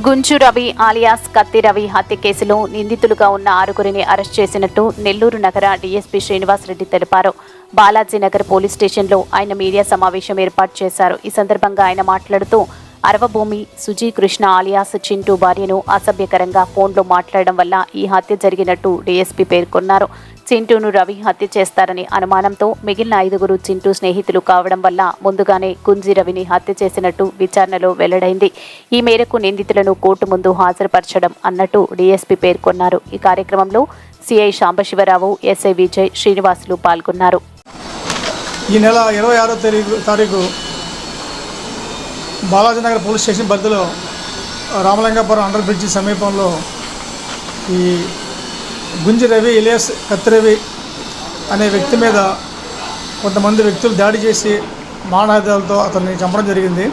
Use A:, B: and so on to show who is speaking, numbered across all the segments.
A: గుంచు Ravi alias కత్తి రవి హత్య కేసులో నిందితులుగా ఉన్న 6గురిని అరెస్ట్ చేసినట్టు నెల్లూరు నగర డీఎస్పీ శ్రీనివాసరెడ్డి తెలిపారు. బాలాజీనగర్ పోలీస్ స్టేషన్లో ఆయన మీడియా సమావేశం ఏర్పాటు చేశారు. ఈ సందర్భంగా ఆయన మాట్లాడుతూ అరవభూమి సుజీ కృష్ణ ఆలియాస్ చింటూ భార్యను అసభ్యకరంగా ఫోన్లో మాట్లాడడం వల్ల ఈ హత్య జరిగినట్టు డీఎస్పీ పేర్కొన్నారు. చింటూను రవి హత్య చేస్తారని అనుమానంతో మిగిలిన 5గురు చింటూ స్నేహితులు కావడం వల్ల ముందుగానే గుంజి రవిని హత్య చేసినట్టు విచారణలో వెల్లడైంది. ఈ మేరకు నిందితులను కోర్టు ముందు హాజరుపరచడం అన్నట్టు డీఎస్పీ పేర్కొన్నారు. ఈ కార్యక్రమంలో సిఐ శాంబశివరావు, ఎస్ఐ విజయ్, శ్రీనివాసులు పాల్గొన్నారు.
B: ఈ నెల 26వ తారీఖు బాలాజీనగర్ పోలీస్ స్టేషన్ పరిధిలో రామలింగాపురం అండర్ బ్రిడ్జి సమీపంలో ఈ గుంజి రవి ఇలియాస్ కత్తి రవి అనే వ్యక్తి మీద కొంతమంది వ్యక్తులు దాడి చేసి మానహాదాలతో అతన్ని చంపడం జరిగింది.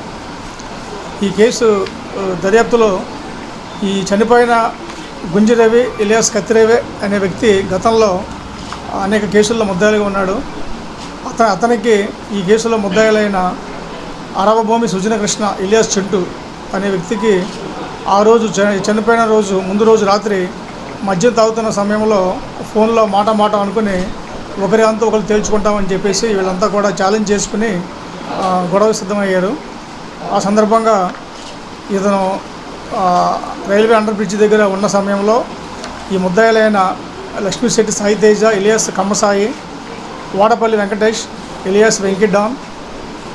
B: ఈ కేసు దర్యాప్తులో ఈ చనిపోయిన గుంజి రవి ఇలియాస్ కత్తి రవి అనే వ్యక్తి గతంలో అనేక కేసుల్లో ముద్దాయిలుగా ఉన్నాడు. అతనికి ఈ కేసులో ముద్దాయిలైన అరవభూమి సుజన కృష్ణ ఇలియాస్ చింటూ అనే వ్యక్తికి ఆ రోజు చనిపోయిన రోజు ముందు రోజు రాత్రి మద్యం తాగుతున్న సమయంలో ఫోన్లో మాట అనుకుని ఒకరి అంతా ఒకరు తేల్చుకుంటామని చెప్పేసి వీళ్ళంతా కూడా ఛాలెంజ్ చేసుకుని గొడవ సిద్ధమయ్యారు. ఆ సందర్భంగా ఇతను రైల్వే అండర్ బ్రిడ్జ్ దగ్గర ఉన్న సమయంలో ఈ ముద్దాయిలైన లక్ష్మీశెట్టి సాయి తేజ ఇలియాస్ కమ్మసాయి, వాడపల్లి వెంకటేష్ ఇలియాస్ వెంకిడాన్,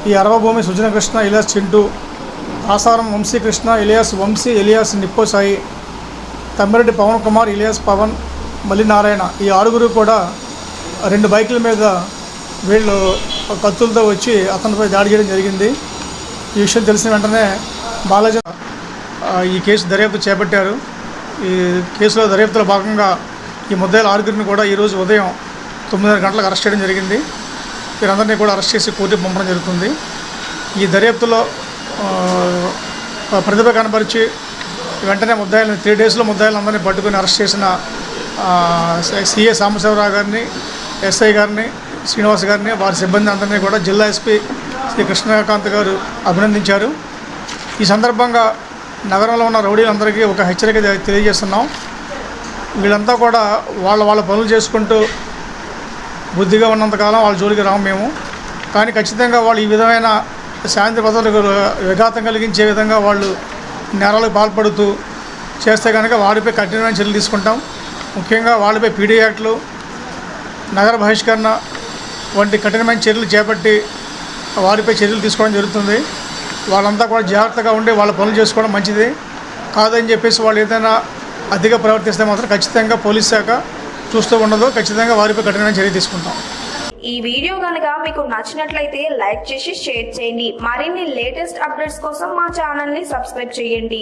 B: ఈ అరవభూమి సుజన కృష్ణ ఇలియాస్ చింటూ, ఆసారం వంశీకృష్ణ ఇలియాస్ వంశీ ఇలియాస్ నిప్పోసాయి, తమ్మిరెడ్డి పవన్ కుమార్ ఇలియాస్ పవన్, మల్లినారాయణ ఈ 6గురు కూడా 2 బైకుల మీద వీళ్ళు కత్తులతో వచ్చి అతనిపై దాడి చేయడం జరిగింది. ఈ విషయం తెలిసిన వెంటనే బాలాజీ ఈ కేసు దర్యాప్తు చేపట్టారు. ఈ కేసులో దర్యాప్తులో భాగంగా ఈ ముద్దాయిల 6గురిని కూడా ఈరోజు ఉదయం 9:30 గంటలకు అరెస్ట్ చేయడం జరిగింది. వీరందరినీ కూడా అరెస్ట్ చేసి కోర్టుకు పంపడం జరుగుతుంది. ఈ దర్యాప్తులో ప్రతిభ కనపరిచి వెంటనే ముద్దాయిలను 3 డేస్లో ముద్దాయిలందరినీ పట్టుకుని అరెస్ట్ చేసిన సిఏ సాంబశివరావు గారిని, ఎస్ఐ గారిని, శ్రీనివాస్ గారిని, వారి సిబ్బంది అందరినీ కూడా జిల్లా ఎస్పీ శ్రీ కృష్ణకాంత్ గారు అభినందించారు. ఈ సందర్భంగా నగరంలో ఉన్న రౌడీలందరికీ ఒక హెచ్చరిక తెలియజేస్తున్నాం. వీళ్ళంతా కూడా వాళ్ళ పనులు చేసుకుంటూ బుద్ధిగా ఉన్నంతకాలం వాళ్ళ జోలికి రాము మేము. కానీ ఖచ్చితంగా వాళ్ళు ఈ విధమైన శాంతి భద్రతలకు విఘాతం కలిగించే విధంగా వాళ్ళు నేరాలకు పాల్పడుతూ చేస్తే కనుక వారిపై కఠినమైన చర్యలు తీసుకుంటాం. ముఖ్యంగా వాళ్ళపై పీడీ యాక్ట్లు, నగర బహిష్కరణ వంటి కఠినమైన చర్యలు చేపట్టి వారిపై చర్యలు తీసుకోవడం జరుగుతుంది. వాళ్ళంతా కూడా జాగ్రత్తగా ఉండి వాళ్ళ పనులు చేసుకోవడం మంచిది కాదని చెప్పేసి వాళ్ళు ఏదైనా అతిగా ప్రవర్తిస్తే మాత్రం ఖచ్చితంగా పోలీస్ శాఖ చూస్తూ ఉండదు. ఖచ్చితంగా వారిపై కఠినమైన చర్య తీసుకుంటాం.
C: ఈ వీడియో కనుక మీకు నచ్చినట్లయితే లైక్ చేసి షేర్ చేయండి. మరిన్ని లేటెస్ట్ అప్డేట్స్ కోసం మా ఛానల్ని సబ్స్క్రైబ్ చేయండి.